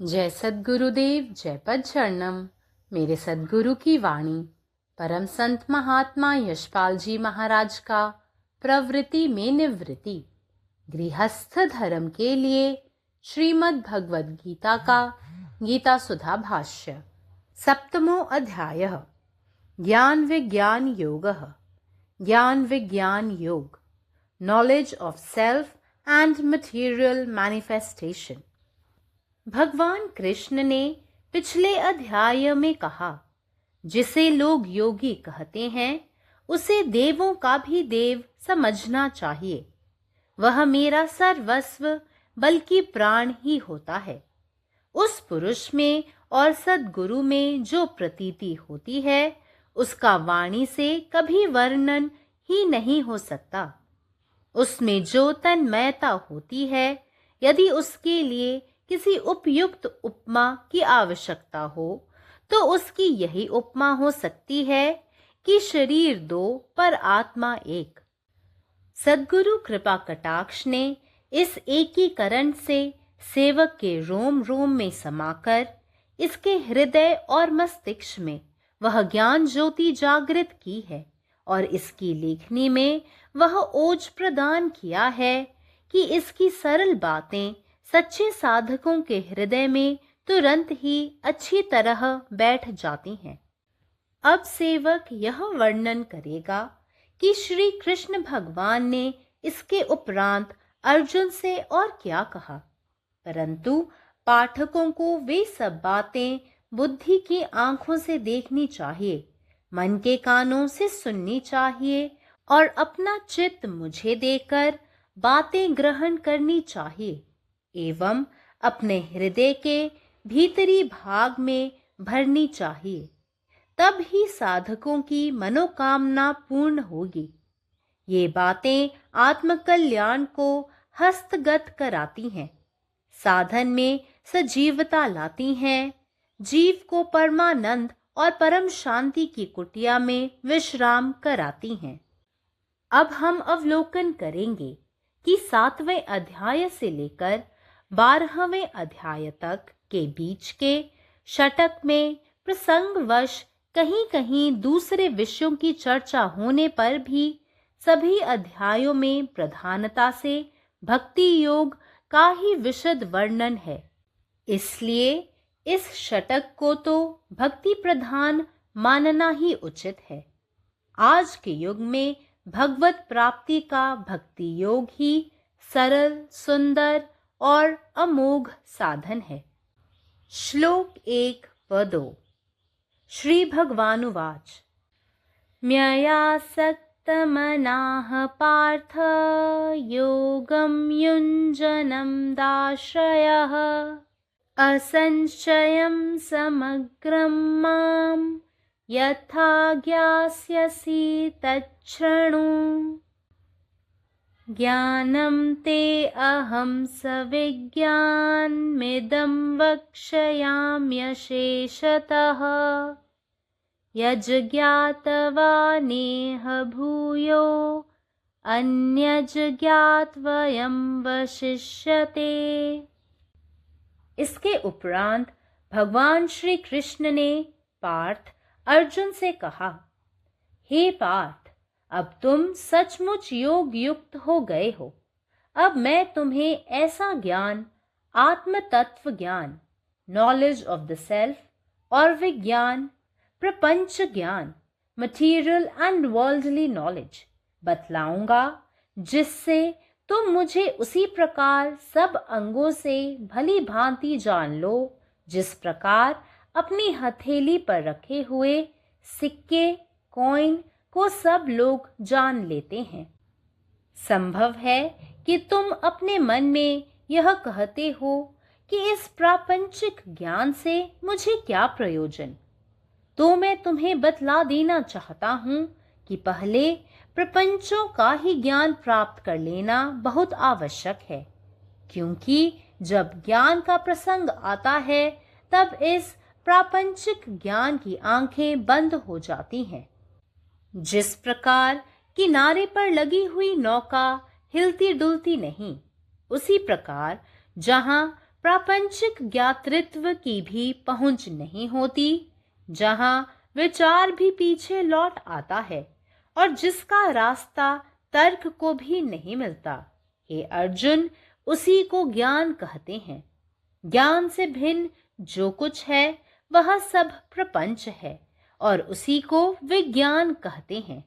जय सद्गुरुदेव, जय पदचरणम। मेरे सद्गुरु की वाणी परम संत महात्मा यशपाल जी महाराज का प्रवृत्ति में निवृत्ति गृहस्थ धर्म के लिए श्रीमद् भगवद गीता का गीता सुधा भाष्य। सप्तमो अध्यायः ज्ञान विज्ञान योगः। ज्ञान विज्ञान योग, knowledge of self and material manifestation. भगवान कृष्ण ने पिछले अध्याय में कहा, जिसे लोग योगी कहते हैं उसे देवों का भी देव समझना चाहिए। वह मेरा सर्वस्व बल्कि प्राण ही होता है। उस पुरुष में और सद्गुरु में जो प्रतीति होती है उसका वाणी से कभी वर्णन ही नहीं हो सकता। उसमें जो तन्मयता होती है, यदि उसके लिए किसी उपयुक्त उपमा की आवश्यकता हो तो उसकी यही उपमा हो सकती है कि शरीर दो पर आत्मा एक। सद्गुरु कृपा कटाक्ष ने इस एकीकरण से सेवक के रोम रोम में समाकर इसके हृदय और मस्तिष्क में वह ज्ञान ज्योति जागृत की है और इसकी लेखनी में वह ओज प्रदान किया है कि इसकी सरल बातें सच्चे साधकों के हृदय में तुरंत ही अच्छी तरह बैठ जाती हैं। अब सेवक यह वर्णन करेगा कि श्री कृष्ण भगवान ने इसके उपरांत अर्जुन से और क्या कहा, परंतु पाठकों को वे सब बातें बुद्धि की आंखों से देखनी चाहिए, मन के कानों से सुननी चाहिए और अपना चित्त मुझे देकर बातें ग्रहण करनी चाहिए एवं अपने हृदय के भीतरी भाग में भरनी चाहिए। तब ही साधकों की मनोकामना पूर्ण होगी। ये बातें आत्मकल्याण को हस्तगत कराती हैं, साधन में सजीवता लाती हैं, जीव को परमानंद और परम शांति की कुटिया में विश्राम कराती हैं। अब हम अवलोकन करेंगे कि 7वें अध्याय से लेकर 12वें अध्याय तक के बीच के षटक में प्रसंगवश कहीं कहीं दूसरे विषयों की चर्चा होने पर भी सभी अध्यायों में प्रधानता से भक्ति योग का ही विशद वर्णन है। इसलिए इस षटक को तो भक्ति प्रधान मानना ही उचित है। आज के युग में भगवत प्राप्ति का भक्ति योग ही सरल, सुंदर और अमोघ साधन है। श्लोक 1 व 2। श्री भगवानुवाच म्यया सक्तमनाः पार्थ योगं युञ्जनं दाश्रयः असंशयं समग्रं मां यथा ज्ञास्यसि तच्छृणु। ज्ञानं ते अहं सविज्ञानमिदं वक्ष्याम्यशेषतः यज्ज्ञातवानेह भूयो अन्यज्ज्ञात्वयं वशिष्यते। इसके उपरांत भगवान श्री कृष्ण ने पार्थ अर्जुन से कहा, हे पार्थ, अब तुम सचमुच योग युक्त हो गए हो। अब मैं तुम्हें ऐसा ज्ञान, आत्म तत्व ज्ञान, नॉलेज ऑफ द सेल्फ और विज्ञान, प्रपंच ज्ञान, मटीरियल एंड वर्ल्डली नॉलेज बतलाऊंगा, जिससे तुम मुझे उसी प्रकार सब अंगों से भली भांति जान लो जिस प्रकार अपनी हथेली पर रखे हुए सिक्के, कॉइन को सब लोग जान लेते हैं। संभव है कि तुम अपने मन में यह कहते हो कि इस प्रापंचिक ज्ञान से मुझे क्या प्रयोजन। तो मैं तुम्हें बतला देना चाहता हूँ कि पहले प्रपंचों का ही ज्ञान प्राप्त कर लेना बहुत आवश्यक है, क्योंकि जब ज्ञान का प्रसंग आता है तब इस प्रापंचिक ज्ञान की आंखें बंद हो जाती हैं। जिस प्रकार किनारे पर लगी हुई नौका हिलती डुलती नहीं, उसी प्रकार जहां प्रापंचिक ज्ञातृत्व की भी पहुंच नहीं होती, जहां विचार भी पीछे लौट आता है और जिसका रास्ता तर्क को भी नहीं मिलता। हे अर्जुन, उसी को ज्ञान कहते हैं। ज्ञान से भिन्न जो कुछ है वह सब प्रपंच है और उसी को विज्ञान कहते हैं।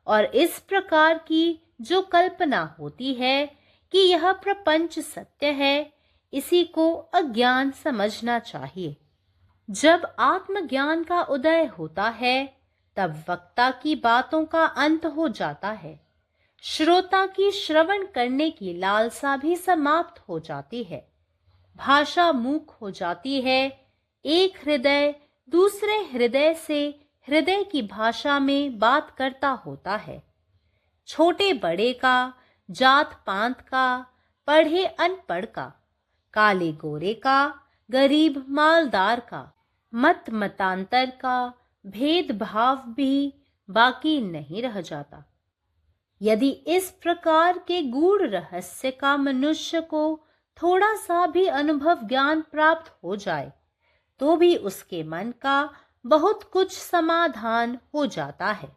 और इस प्रकार की जो कल्पना होती है कि यह प्रपंच सत्य है, इसी को अज्ञान समझना चाहिए। जब आत्मज्ञान का उदय होता है, तब वक्ता की बातों का अंत हो जाता है। श्रोता की श्रवण करने की लालसा भी समाप्त हो जाती है। भाषा मूक हो जाती है। एक हृदय दूसरे हृदय से हृदय की भाषा में बात करता होता है। छोटे बड़े का, जात पात का, पढ़े अनपढ़ का, काले गोरे का, गरीब मालदार का, मत मतांतर का भेदभाव भी बाकी नहीं रह जाता। यदि इस प्रकार के गूढ़ रहस्य का मनुष्य को थोड़ा सा भी अनुभव ज्ञान प्राप्त हो जाए, तो भी उसके मन का बहुत कुछ समाधान हो जाता है।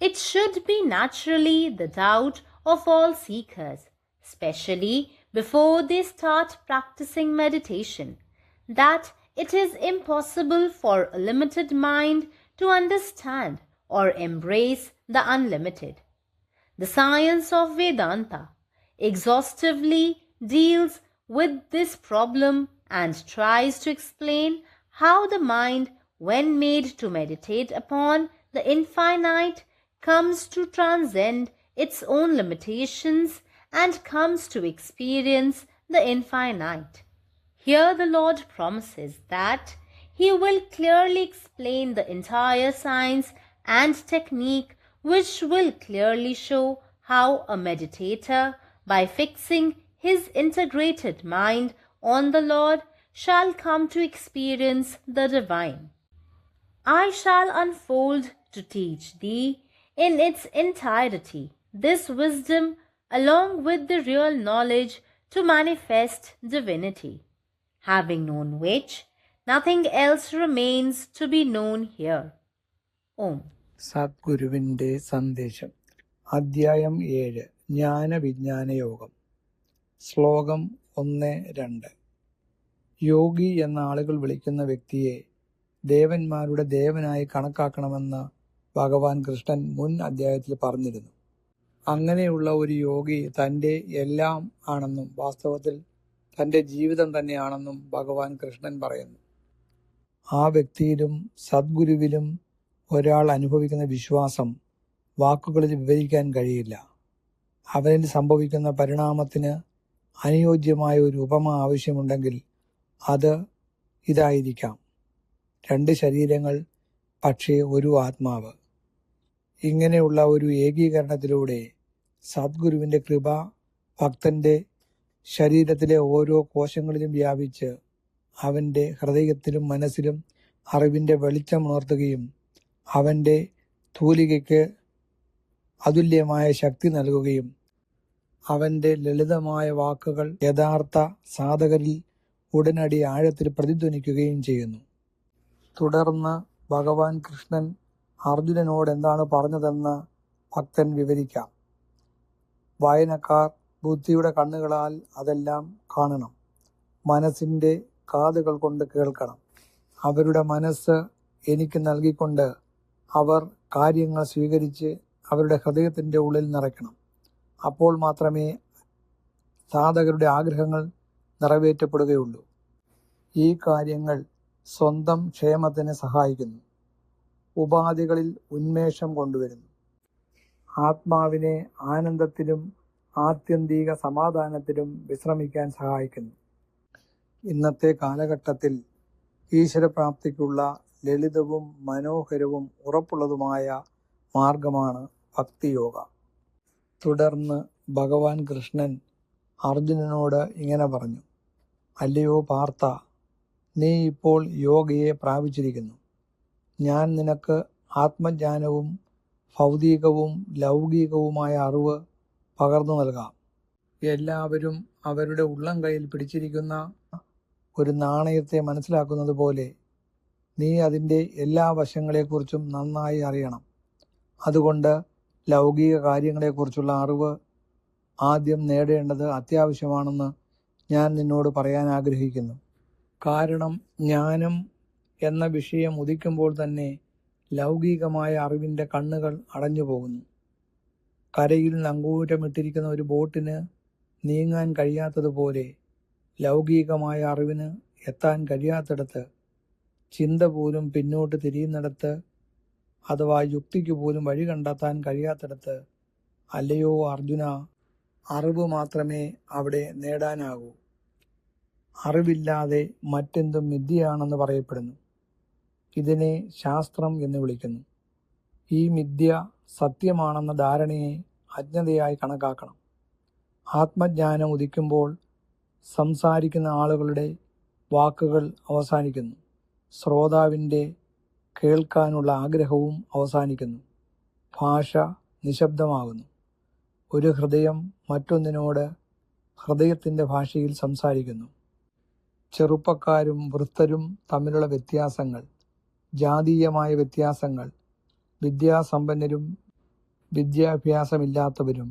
It should be naturally the doubt of all seekers, especially before they start practicing meditation, that it is impossible for a limited mind to understand or embrace the unlimited. The science of Vedanta exhaustively deals with this problem and tries to explain how the mind, when made to meditate upon the infinite, comes to transcend its own limitations and comes to experience the infinite. Here the Lord promises that He will clearly explain the entire science and technique, which will clearly show how a meditator, by fixing his integrated mind on the Lord, shall come to experience the divine. I shall unfold to teach thee in its entirety this wisdom, along with the real knowledge to manifest divinity, having known which nothing else remains to be known here. Om. സദ്ഗുരുവിൻ്റെ സന്ദേശം. അധ്യായം 7. ജ്ഞാനവിജ്ഞാനയോഗം. ശ്ലോകം 1-2. യോഗി എന്ന ആളുകൾ വിളിക്കുന്ന വ്യക്തിയെ ദേവന്മാരുടെ ദേവനായി കണക്കാക്കണമെന്ന് ഭഗവാൻ കൃഷ്ണൻ മുൻ അധ്യായത്തിൽ പറഞ്ഞിരുന്നു. അങ്ങനെയുള്ള ഒരു യോഗി തൻ്റെ എല്ലാം ആണെന്നും വാസ്തവത്തിൽ തൻ്റെ ജീവിതം തന്നെയാണെന്നും ഭഗവാൻ കൃഷ്ണൻ പറയുന്നു. ആ വ്യക്തിയിലും സദ്ഗുരുവിലും ഒരാൾ അനുഭവിക്കുന്ന വിശ്വാസം വാക്കുകളിൽ വിവരിക്കാൻ കഴിയില്ല. അവനിൽ സംഭവിക്കുന്ന പരിണാമത്തിന് അനുയോജ്യമായ ഒരു ഉപമ ആവശ്യമുണ്ടെങ്കിൽ അത് ഇതായിരിക്കാം: 2 ശരീരങ്ങൾ, പക്ഷേ ഒരു ആത്മാവ്. ഇങ്ങനെയുള്ള ഒരു ഏകീകരണത്തിലൂടെ സദ്ഗുരുവിൻ്റെ കൃപ ഭക്തന്റെ ശരീരത്തിലെ ഓരോ കോശങ്ങളിലും വ്യാപിച്ച് അവൻ്റെ ഹൃദയത്തിലും മനസ്സിലും അറിവിൻ്റെ വെളിച്ചം ഉണർത്തുകയും അവൻ്റെ തൂലികയ്ക്ക് അതുല്യമായ ശക്തി നൽകുകയും അവൻ്റെ ലളിതമായ വാക്കുകൾ യഥാർത്ഥ സാധകരിൽ ഉടനടി ആഴത്തിൽ പ്രതിധ്വനിക്കുകയും ചെയ്യുന്നു. തുടർന്ന് ഭഗവാൻ കൃഷ്ണൻ അർജുനനോട് എന്താണ് പറഞ്ഞതെന്ന് ഭക്തൻ വിവരിക്കാം. വായനക്കാർ ബുദ്ധിയുടെ കണ്ണുകളാൽ അതെല്ലാം കാണണം, മനസ്സിൻ്റെ കാതുകൾ കൊണ്ട് കേൾക്കണം. അവരുടെ മനസ്സ് എനിക്ക് നൽകിക്കൊണ്ട് അവർ കാര്യങ്ങൾ സ്വീകരിച്ച് അവരുടെ ഹൃദയത്തിൻ്റെ ഉള്ളിൽ നിറയ്ക്കണം. അപ്പോൾ മാത്രമേ സാധകരുടെ ആഗ്രഹങ്ങൾ നിറവേറ്റപ്പെടുകയുള്ളൂ. ഈ കാര്യങ്ങൾ സ്വന്തം ക്ഷേമത്തിന് സഹായിക്കുന്നു, ഉപാധികളിൽ ഉന്മേഷം കൊണ്ടുവരുന്നു, ആത്മാവിനെ ആനന്ദത്തിലും ആത്യന്തിക സമാധാനത്തിലും വിശ്രമിക്കാൻ സഹായിക്കുന്നു. ഇന്നത്തെ കാലഘട്ടത്തിൽ ഈശ്വരപ്രാപ്തിക്കുള്ള ലളിതവും മനോഹരവും ഉറപ്പുള്ളതുമായ മാർഗമാണ് ഭക്തിയോഗ. തുടർന്ന് ഭഗവാൻ കൃഷ്ണൻ അർജുനനോട് ഇങ്ങനെ പറഞ്ഞു: അല്ലയോ പാർത്ഥ, നീ ഇപ്പോൾ യോഗയെ പ്രാപിച്ചിരിക്കുന്നു. ഞാൻ നിനക്ക് ആത്മജ്ഞാനവും ഭൗതികവും ലൗകികവുമായ അറിവ് പകർന്നു നൽകാം. എല്ലാവരും അവരുടെ ഉള്ളം കയ്യിൽ പിടിച്ചിരിക്കുന്ന ഒരു നാണയത്തെ മനസ്സിലാക്കുന്നത് പോലെ നീ അതിൻ്റെ എല്ലാ വശങ്ങളെക്കുറിച്ചും നന്നായി അറിയണം. അതുകൊണ്ട് ലൗകിക കാര്യങ്ങളെക്കുറിച്ചുള്ള അറിവ് ആദ്യം നേടേണ്ടത് അത്യാവശ്യമാണെന്ന് ഞാൻ നിന്നോട് പറയാൻ ആഗ്രഹിക്കുന്നു. കാരണം ജ്ഞാനം എന്ന വിഷയം ഉദിക്കുമ്പോൾ തന്നെ ലൗകികമായ അറിവിൻ്റെ കണ്ണുകൾ അടഞ്ഞു പോകുന്നു. കരയിൽ നങ്കൂരമിട്ടിരിക്കുന്ന ഒരു ബോട്ടിന് നീങ്ങാൻ കഴിയാത്തതുപോലെ ലൗകികമായ അറിവിന് എത്താൻ കഴിയാത്തിടത്ത്, ചിന്ത പോലും പിന്നോട്ട് തിരിയുന്നിടത്ത്, അഥവാ യുക്തിക്ക് പോലും വഴി കണ്ടെത്താൻ കഴിയാത്തിടത്ത്, അല്ലയോ അർജുന, അറിവ് മാത്രമേ അവിടെ നേടാനാകൂ. അറിവില്ലാതെ മറ്റെന്തും മിഥ്യയാണെന്ന് പറയപ്പെടുന്നു. ഇതിനെ ശാസ്ത്രം എന്ന് വിളിക്കുന്നു. ഈ മിഥ്യ സത്യമാണെന്ന ധാരണയെ അജ്ഞതയായി കണക്കാക്കണം. ആത്മജ്ഞാനം ഉദിക്കുമ്പോൾ സംസാരിക്കുന്ന ആളുകളുടെ വാക്കുകൾ അവസാനിക്കുന്നു. ശ്രോതാവിൻ്റെ കേൾക്കാനുള്ള ആഗ്രഹവും അവസാനിക്കുന്നു. ഭാഷ നിശബ്ദമാകുന്നു. ഒരു ഹൃദയം മറ്റൊന്നിനോട് ഹൃദയത്തിൻ്റെ ഭാഷയിൽ സംസാരിക്കുന്നു. ചെറുപ്പക്കാരും വൃദ്ധരും തമ്മിലുള്ള വ്യത്യാസങ്ങൾ, ജാതീയമായ വ്യത്യാസങ്ങൾ, വിദ്യാസമ്പന്നരും വിദ്യാഭ്യാസമില്ലാത്തവരും,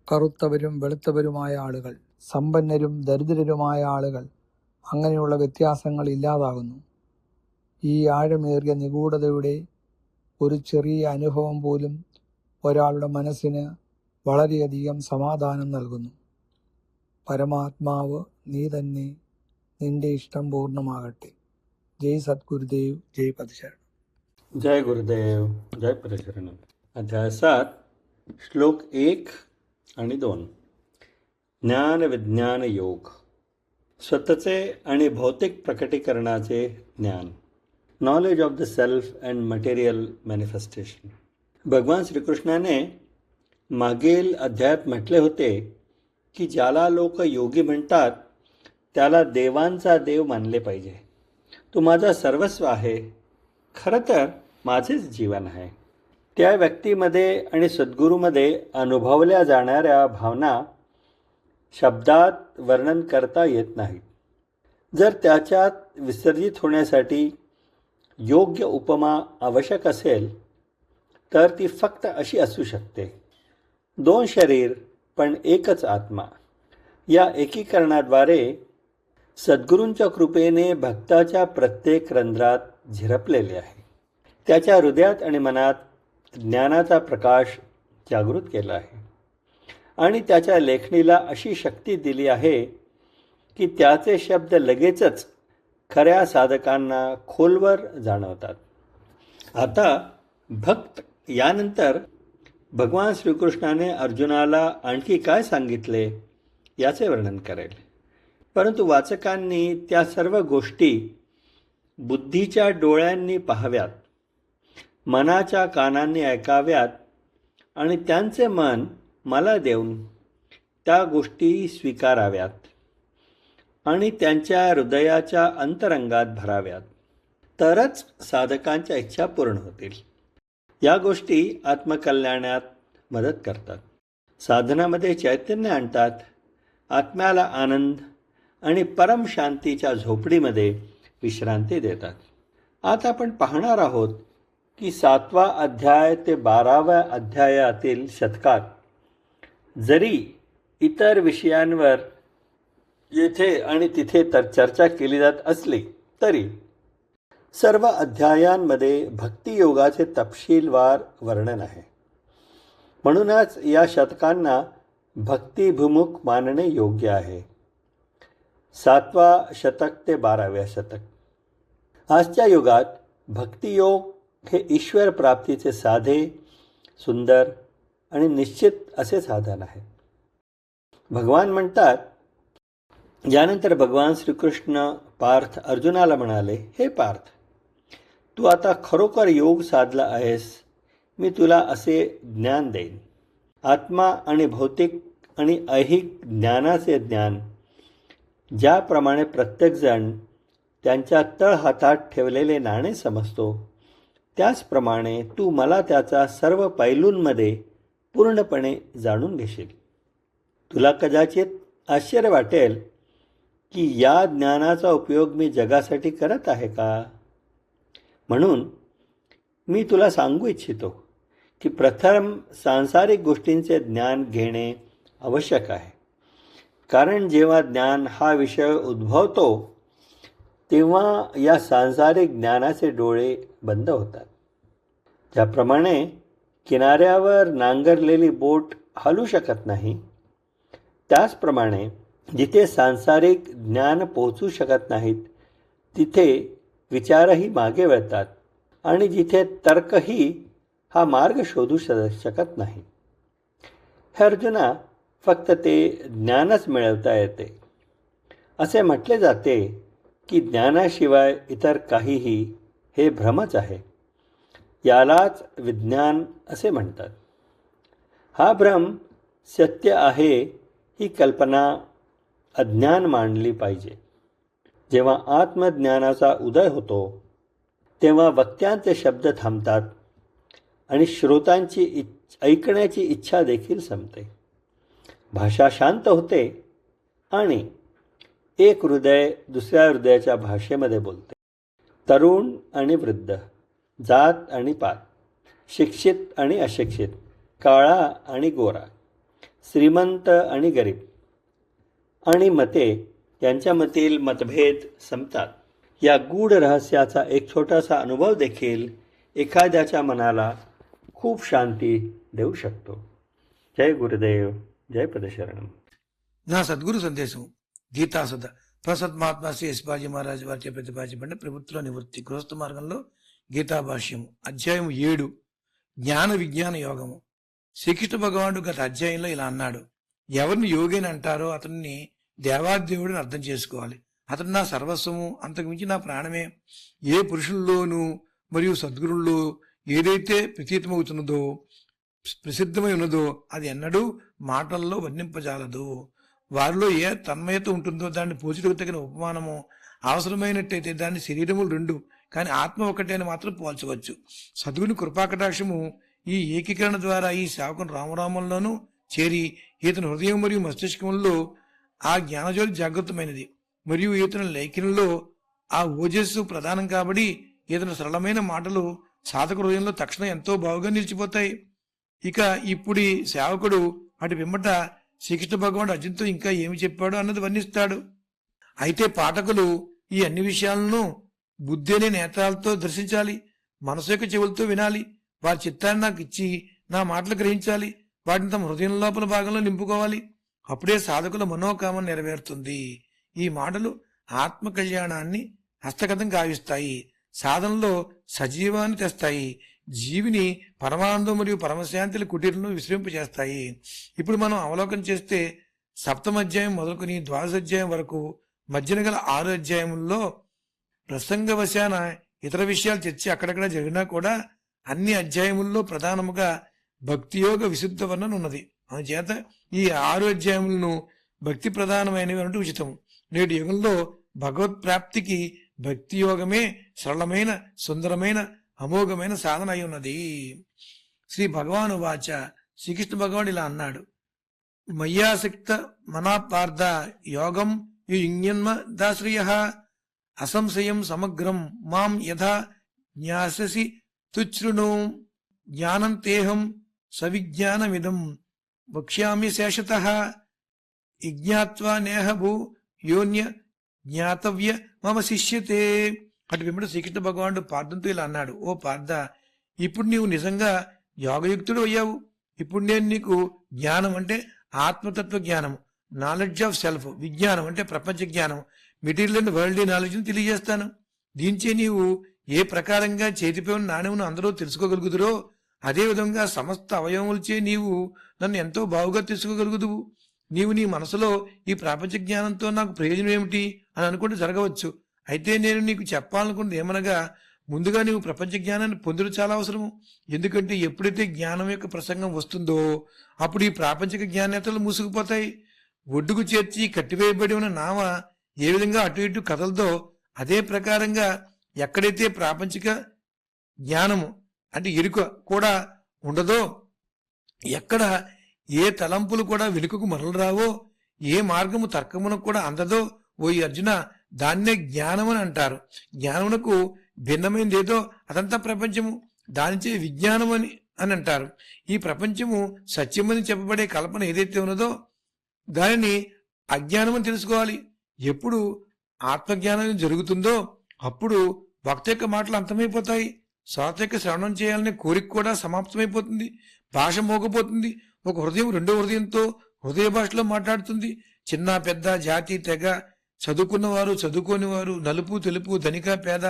കറുത്തവരും വെളുത്തവരുമായ ആളുകൾ, സമ്പന്നരും ദരിദ്രരുമായ ആളുകൾ, അങ്ങനെയുള്ള വ്യത്യാസങ്ങൾ ഇല്ലാതാകുന്നു. ഈ ആഴമേറിയ നിഗൂഢതയുടെ ഒരു ചെറിയ അനുഭവം പോലും ഒരാളുടെ മനസ്സിന് വളരെയധികം സമാധാനം നൽകുന്നു. പരമാത്മാവ് നീ തന്നെ, നിന്റെ ഇഷ്ടം പൂർണ്ണമാകട്ടെ. ജയ് സദ്ഗുരുദേവ്, ജയ് പദശരണം. जय गुरुदेव, जय पदशरण. अध्याय 7, श्लोक 1 आणि 2. ज्ञान विज्ञान योग. स्वतःचे आणि भौतिक प्रकटीकरणाचे ज्ञान. Knowledge of the self and material manifestation. भगवान श्रीकृष्णाने मागील अध्यायात म्हटले होते की ज्याला लोक योगी म्हणतात त्याला देवांचा देव मानले पाहिजे. तो माझा सर्वस्व आहे, खरं तर माझेच जीवन आहे. त्या व्यक्तीमध्ये आणि सद्गुरूमध्ये अनुभवल्या जाणाऱ्या भावना शब्दात वर्णन करता येत नाहीत. जर त्याच्यात विसर्जित होण्यासाठी योग्य उपमा आवश्यक असेल तर ती फक्त अशी असू शकते: 2 शरीर पण एकच आत्मा. या एकीकरणाद्वारे सद्गुरूंच्या कृपेने भक्ताच्या प्रत्येक रंध्रात झिरपलेले आहे. त्याच्या हृदयात आणि मनात ज्ञानाचा प्रकाश जागृत केला आहे आणि त्याच्या लेखणीला अशी शक्ती दिली आहे की त्याचे शब्द लगेचच खऱ्या साधकांना खोलवर जाणवतात. आता भक्त यानंतर भगवान श्रीकृष्णाने अर्जुनाला आणखी काय सांगितले याचे वर्णन करेल. परंतु वाचकांनी त्या सर्व गोष्टी बुद्धीच्या डोळ्यांनी पाहाव्यात, मनाच्या कानांनी ऐकाव्यात आणि त्यांचे मन मला देऊन त्या गोष्टी स्वीकाराव्यात आणि त्यांच्या हृदयाच्या अंतरंगात भराव्यात. तरच साधकांच्या इच्छा पूर्ण होतील. या गोष्टी आत्मकल्याणात मदत करतात, साधनामध्ये चैतन्य आणतात, आत्म्याला आनंद आणि परम शांतीच्या झोपडीमध्ये विश्रांती देतात. आता आपण पाहणार आहोत की 7वा अध्याय ते 12व्या अध्यायातील शतकात जरी इतर विषयांवर येथे आणि तिथे तर चर्चा केली जात असली तरी सर्व अध्यायांमध्ये भक्तियोगाचे तपशीलवार वर्णन आहे. म्हणूनच या शतकांना भक्तिभिमुख मानणे योग्य आहे. 7वा शतक ते 12व्या शतक. आजच्या युगात भक्तियोग हे ईश्वर प्राप्तीचे साधे, सुंदर आणि निश्चित असे साधन आहे. भगवान म्हणतात, यानंतर भगवान श्रीकृष्ण पार्थ अर्जुनाला म्हणाले, हे पार्थ, तू आता खरोखर योग साधला आहेस. मी तुला असे ज्ञान देईन. आत्मा आणि भौतिक आणि ऐहिक ज्ञानाचे ज्ञान ज्याप्रमाणे प्रत्येकजण त्यांच्या तळहातात ठेवलेले नाणे समजतो, त्याचप्रमाणे तू मला त्याचा सर्व पैलूंमध्ये पूर्णपणे जाणून घेशील. तुला कदाचित आश्चर्य वाटेल की या ज्ञानाचा उपयोग मी जगासाठी करत आहे का. म्हणून मी तुला सांगू इच्छितो की प्रथम सांसारिक गोष्टींचे ज्ञान घेणे आवश्यक आहे. कारण जेव्हा ज्ञान हा विषय उद्भवतो तेव्हा या सांसारिक ज्ञानाचे डोळे बंद होतात. ज्याप्रमाणे किनाऱ्यावर नांगरलेली बोट हलू शकत नाही, त्याचप्रमाणे जिथे सांसारिक ज्ञान पोहोचू शकत नाहीत तिथे विचारही मागे वळतात आणि जिथे तर्कही हा मार्ग शोधू शकत नाही. हे अर्जुना, फक्त ते ज्ञानच मिळवता येते. असे म्हटले जाते की ज्ञानाशिवाय इतर काहीही हे भ्रमच आहे. यालाच विज्ञान असे म्हणतात. हा भ्रम सत्य आहे ही कल्पना अज्ञान मानली पाहिजे. जेव्हा आत्मज्ञानाचा उदय होतो तेव्हा वक्त्यांचे शब्द थांबतात आणि श्रोतांची ऐकण्याची इच्छा देखील संपते. भाषा शांत होते आणि एक हृदय दुसऱ्या हृदयाच्या भाषेमध्ये बोलते. तरुण आणि वृद्ध, जात आणि पात, शिक्षित आणि अशिक्षित, काळा आणि गोरा, श्रीमंत आणि गरीब आणि मते यांच्यामधील मतभेद संपतात. या गूढ रहस्याचा एक छोटासा अनुभव देखील एखाद्याच्या मनाला खूप शांती देऊ शकतो. జై గురుదేవ్, జై పదశరణం. నా సద్గురు సందేశం గీతాసుధ ప్రసద్మాత్మ శ్రీ యశ్పాజీ మహారాజు వారిచే ప్రతిపాదించబడిన ప్రభుత్వ నివృత్తి గృహస్థ మార్గంలో గీతా భాష్యము అధ్యాయం 7 జ్ఞాన విజ్ఞాన యోగము. శ్రీకృష్ణ భగవానుడు గత అధ్యాయంలో ఇలా అన్నాడు, ఎవరిని యోగి అని అంటారో అతన్ని దేవాదేవుడిని అర్థం చేసుకోవాలి. అతడు నా సర్వస్వము, అంతకుమించి నా ప్రాణమే. ఏ పురుషుల్లోనూ మరియు సద్గురుల్లో ఏదైతే ప్రతీతమవుతున్నదో, ప్రసిద్ధమై ఉన్నదో అది ఎన్నడూ మాటల్లో వర్ణింపజాలదు. వారిలో ఏ తన్మయత ఉంటుందో దాన్ని పోల్చుటకు తగిన ఉపమానము అవసరమైనట్టయితే దాన్ని శరీరములు 2 కానీ ఆత్మ ఒకటే అని మాత్రం పోల్చవచ్చు. సద్గుని కృపాకటాక్షము ఈ ఏకీకరణ ద్వారా ఈ సేవకుని రామరామంలోనూ చేరి ఈతని హృదయం మరియు మస్తిష్కంలో ఆ జ్ఞానజ్యోతి జాగృతమైనది మరియు ఈతని లేఖనంలో ఆ ఓజస్సు ప్రధానం కాబట్టి ఈతని సరళమైన మాటలు సాధక హృదయంలో తక్షణం ఎంతో బాగుగా నిలిచిపోతాయి. ఇక ఇప్పుడు సేవకుడు అటు పిమ్మట శ్రీకృష్ణ భగవానుడు అర్జున్తో ఇంకా ఏమి చెప్పాడు అన్నది వర్ణిస్తాడు. అయితే పాఠకులు ఈ అన్ని విషయాలను బుద్ధి అనే నేత్రాలతో దర్శించాలి, మనసు యొక్క చెవులతో వినాలి, వారి చిత్తాన్ని నాకు ఇచ్చి నా మాటలు గ్రహించాలి, వాటిని తమ హృదయం లోపల భాగంలో నింపుకోవాలి. అప్పుడే సాధకుల మనోకామం నెరవేరుతుంది. ఈ మాటలు ఆత్మ కళ్యాణాన్ని హస్తగతం కావిస్తాయి, సాధనలో సజీవాన్ని తెస్తాయి, జీవిని పరమానందం మరియు పరమశాంతుల కుటీరంలో విశ్రింపచేస్తాయి. ఇప్పుడు మనం అవలోకనం చేస్తే 7వ అధ్యాయం మొదలుకొని 12వ అధ్యాయం వరకు మధ్యన గల 6 అధ్యాయముల్లో ప్రసంగవశాన ఇతర విషయాలు చర్చ అక్కడక్కడ జరిగినా కూడా అన్ని అధ్యాయముల్లో ప్రధానముగా భక్తియోగ విశుద్ధ వర్ణన ఉన్నది. అందుచేత ఈ 6 అధ్యాయములను భక్తి ప్రధానమైనవి అంటూ ఉచితం. నేటి యుగంలో భగవత్ ప్రాప్తికి భక్తి యోగమే సరళమైన సుందరమైన అమోఘమైన సాధన అయి ఉన్నది. శ్రీ భగవాను వాచ శ్రీకృష్ణ భగవాన్ ఇలా అన్నాడు, మయ్యాసక్త మనాపార్థ యోగం యుజ్ఞన్మ దాశ్రయ అసంశయం సమగ్రం మాం యథా జ్ఞాససి తుచ్ఛృణు జ్ఞానం తేహం సవిజ్ఞానమిదం వక్ష్యామి శేషతః ఇజ్ఞాత్వా నేహభూ యోన్య జ్ఞాతవ్య మమ శిష్యతే. అటు వెంబడి శ్రీకృష్ణ భగవానుడు పార్థంతో ఇలా అన్నాడు, ఓ పార్థ, ఇప్పుడు నీవు నిజంగా యోగయుక్తుడు అయ్యావు. ఇప్పుడు నేను నీకు జ్ఞానం అంటే ఆత్మతత్వ జ్ఞానం, నాలెడ్జ్ ఆఫ్ సెల్ఫ్, విజ్ఞానం అంటే ప్రపంచ జ్ఞానం, మెటీరియల్ అండ్ వరల్డ్ నాలెడ్జ్ని తెలియజేస్తాను. దీంచే నీవు ఏ ప్రకారంగా చేతిపై ఉన్న నాణ్యమును అందరూ తెలుసుకోగలుగుదురో అదేవిధంగా సమస్త అవయవములచే నీవు నన్ను ఎంతో బాగుగా తెలుసుకోగలుగుదువు. నీవు నీ మనసులో ఈ ప్రపంచ జ్ఞానంతో నాకు ప్రయోజనం ఏమిటి అని అనుకుంటే జరగవచ్చు. అయితే నేను నీకు చెప్పాలనుకున్నది ఏమనగా, ముందుగా నీవు ప్రపంచ జ్ఞానాన్ని పొందడం చాలా అవసరము. ఎందుకంటే ఎప్పుడైతే జ్ఞానం యొక్క ప్రసంగం వస్తుందో అప్పుడు ఈ ప్రాపంచిక జ్ఞానేతలు మూసుకుపోతాయి. ఒడ్డుకు చేర్చి కట్టివేయబడి ఉన్న నావ ఏ విధంగా అటు ఇటు కదలదో అదే ప్రకారంగా ఎక్కడైతే ప్రాపంచిక జ్ఞానము అంటే ఎరుక కూడా ఉండదో, ఎక్కడ ఏ తలంపులు కూడా వెనుకకు మరలు రావో, ఏ మార్గము తర్కమునకు కూడా అందదో ఓ ఈ అర్జున, దాన్నే జ్ఞానమని అంటారు. జ్ఞానమునకు భిన్నమైనది ఏదో అదంతా ప్రపంచము, దానిచే విజ్ఞానం అని అంటారు. ఈ ప్రపంచము సత్యమని చెప్పబడే కల్పన ఏదైతే ఉన్నదో దానిని అజ్ఞానమని తెలుసుకోవాలి. ఎప్పుడు ఆత్మజ్ఞానం జరుగుతుందో అప్పుడు భక్త యొక్క మాటలు అంతమైపోతాయి. శ్రోత యొక్క శ్రవణం చేయాలనే కోరిక కూడా సమాప్తమైపోతుంది. భాష మోగపోతుంది. ఒక హృదయం రెండో హృదయంతో హృదయ భాషలో మాట్లాడుతుంది. చిన్న పెద్ద, జాతి తెగ, చదువుకున్నవారు చదువుకోని వారు, నలుపు తెలుపు, ధనిక పేద,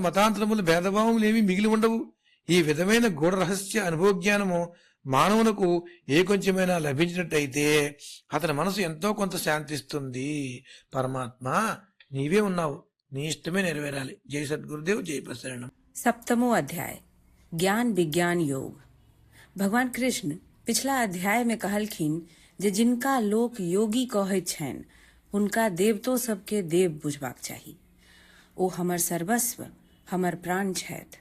మతాంతరముల భేదభావములు ఏమీ మిగిలి ఉండవు. ఈ విధమైన గూఢ రహస్య అనుభవ జ్ఞానము మానవునకు ఏ కొంచెమైనా లభించినట్టయితే అతని మనసు ఎంతో కొంత శాంతిస్తుంది. పరమాత్మ నీవే ఉన్నావు, నీ ఇష్టమే నెరవేరాలి. జై సద్గురుదేవ్, జై ప్రసరణం. 7वां अध्याय ज्ञान विज्ञान योग। भगवान कृष्ण पिछला अध्याय में कहलखिन जे जिनका लोक योगी कहैत छनि हुनका देवतो सबके देव बुझबाक चाही। ओ हमर सर्वस्व, हमर प्राण छथि।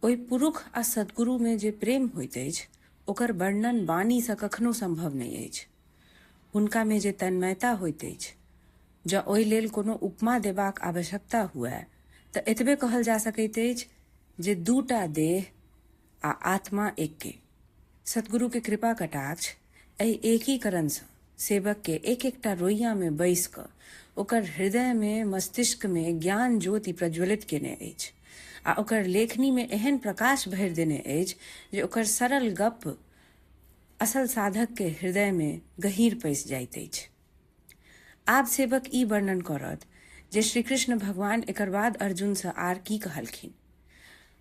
ओहि पुरुष आ सद्गुरु में जे प्रेम होइत अछि ओकर वर्णन वाणी सँ कखनो संभव नहि अछि। हुनका में जे तन्मयता होइत अछि, जँ ओहि लेल कोनो उपमा देबाक आवश्यकता हुए तऽ एतबे कहल जा सकैत अछि जे दूटा देह आ आत्मा एके। सतगुरु के कृपा कटाक्ष एहि एकीकरण सँ सेवक के एक एकटा रोइया में बैस कऽ ओकर हृदय में मस्तिष्क में ज्ञान ज्योति प्रज्वलित केने अछि आ ओकर लेखनी में एहन प्रकाश भरि देने अछि जे ओकर सरल गप असल साधक के हृदय में गहींर पैस जाइत अछि। आब सेवक ई वर्णन करत जे श्री कृष्ण भगवान एकर बाद अर्जुन से आर की कहलखिन।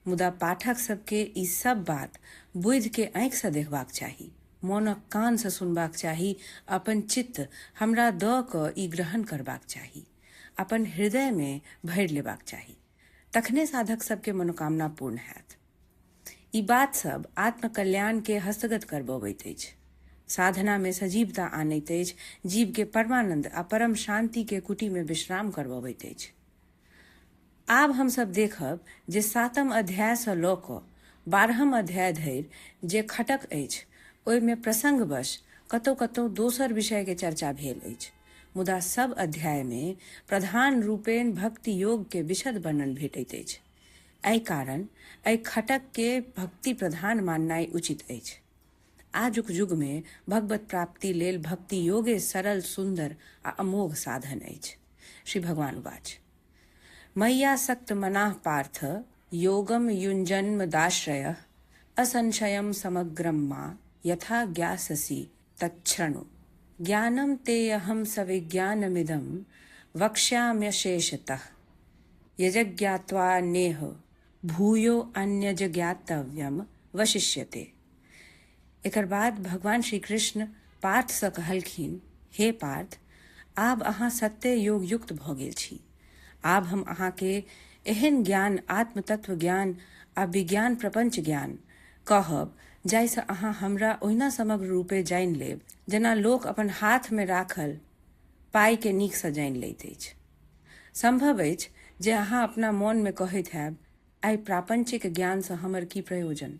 मुदा पाठक सबके ई सब बात बुद्धि के आंखि से देखबाक चाही, मोनक कान से सुनबाक चाही, अपन चित्त हमरा द क ई ग्रहण करबाक चाही, अपन हृदय में भरि लेबाक चाही। तखने साधक सबके मनोकामना पूर्ण हैत। ई बात सब आत्मकल्याण के हस्तगत करबबैत अछि, साधना में सजीवता आनैत अछि, जीव के परमानंद आ परम शांति के कुटी में विश्राम करबबैत अछि। आब हम सब देखब जे 7म अध्याय से लऽ कऽ 12म अध्याय धरि जे खटक अछि ओहि में प्रसंगवश कतौ कतौ दोसर विषय के चर्चा भेल अछि, मुदा सब अध्याय में प्रधान रूपेण भक्ति योग के विशद वर्णन भेटैत अछि। एहि कारण एहि खटक के भक्ति प्रधान माननाइ उचित अछि। आजुक युग में भगवत प्राप्ति लेल भक्ति योगे सरल, सुंदर आ अमोघ साधन अछि। श्री भगवान उवाच, मय्यासक्त मनाः पार्थ योगम युञ्जन्म दाश्रयः असंशयम समग्रम मा यथा ज्ञास्यसि तच्छृणु। ज्ञानम तेऽहं सविज्ञानमिदं वक्ष्याम्यशेषतः यज्ञात्वा नेह भूयो अन्यज ज्ञातव्यम वशिष्यते। एकर बाद भगवान श्री कृष्ण पार्थ से कहलखिन, हे पार्थ, आब अहाँ सत्य योग युक्त भऽ गेल छी। आब हम अहाँ के एहन ज्ञान, आत्म तत्व ज्ञान आ विज्ञान प्रपंच ज्ञान कहब जाहिसँ अहाँ हमरा ओहिना समग्र रूपे जानि लेब जेना लोक अपन हाथ में राखल पाई के नीक सँ जानि लैत अछि। संभव अछि जे अहाँ अपना मोन में कहैत हैब, आइ प्रापंचिक ज्ञान सँ हमर की प्रयोजन।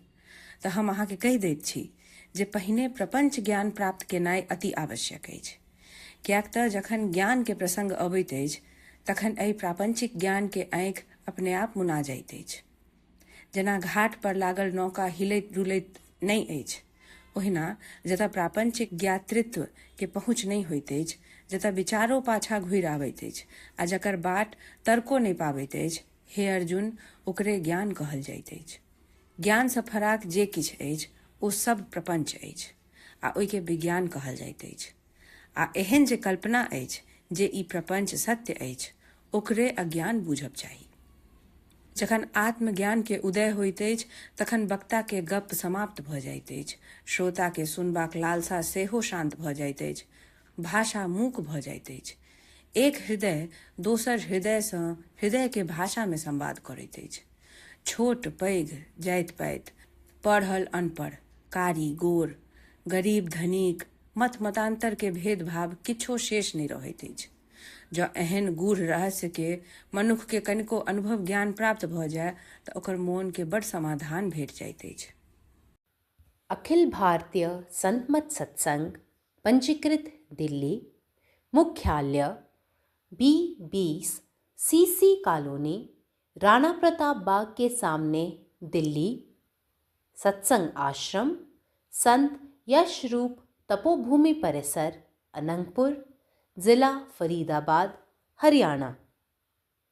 तऽ हम अहाँ के कहि दैत छी जे पहिने प्रपंच ज्ञान प्राप्त केनाइ अति आवश्यक अछि, कियाक तऽ जखन ज्ञान के प्रसंग अबैत अछि तखन एहि प्रापंचिक ज्ञान के आँखि अपने आप मुना जाइत अछि। जेना घाट पर लागल नौका हिलैत डुलैत नहि अछि, ओहिना जतऽ प्रापंचिक ज्ञातृत्व के पहुँच नहि होइत अछि, जतऽ विचारो पाछा घुरि आबैत अछि आ जकर बाट तर्को नहि पाबैत अछि, हे अर्जुन, ओकरे ज्ञान कहल जाइत अछि। ज्ञान सँ फराक जे किछु अछि ओ सब प्रपंच अछि आ ओहि के विज्ञान कहल जाइत अछि। आ एहन जे कल्पना अछि जे ई प्रपंच सत्य अछि, ओकरे अज्ञान बूझब चाही। जखन आत्मज्ञान के उदय होइत अछि तखन वक्ता के गप समाप्त भऽ जाइत अछि, श्रोता के सुनबाक लालसा सेहो शांत भऽ जाइत अछि, भाषा मूक भऽ जाइत अछि। एक हृदय दोसर हृदय सँ हृदय के भाषा में संवाद करैत अछि। छोट पैघ, जाति पाति, पढ़ल अनपढ़, कारी गोर, गरीब धनीक, मत मतांतर के भेदभाव किछो शेष नहि रहैत अछि। जँ एहन गूढ़ रहस्य के मनुख के कनिको अनुभव ज्ञान प्राप्त भऽ जाय तऽ ओकर मोन के बड़ समाधान भेट जाइत अछि। अखिल भारतीय संत मत सत्संग, पंजीकृत दिल्ली, मुख्यालय B20 CC colony, Rana Pratap Bagh के सामने, दिल्ली। सत्संग आश्रम संत यशरूप तपोभूमि परिसर, अनंगपुर, जिला फरीदाबाद, हरियाणा।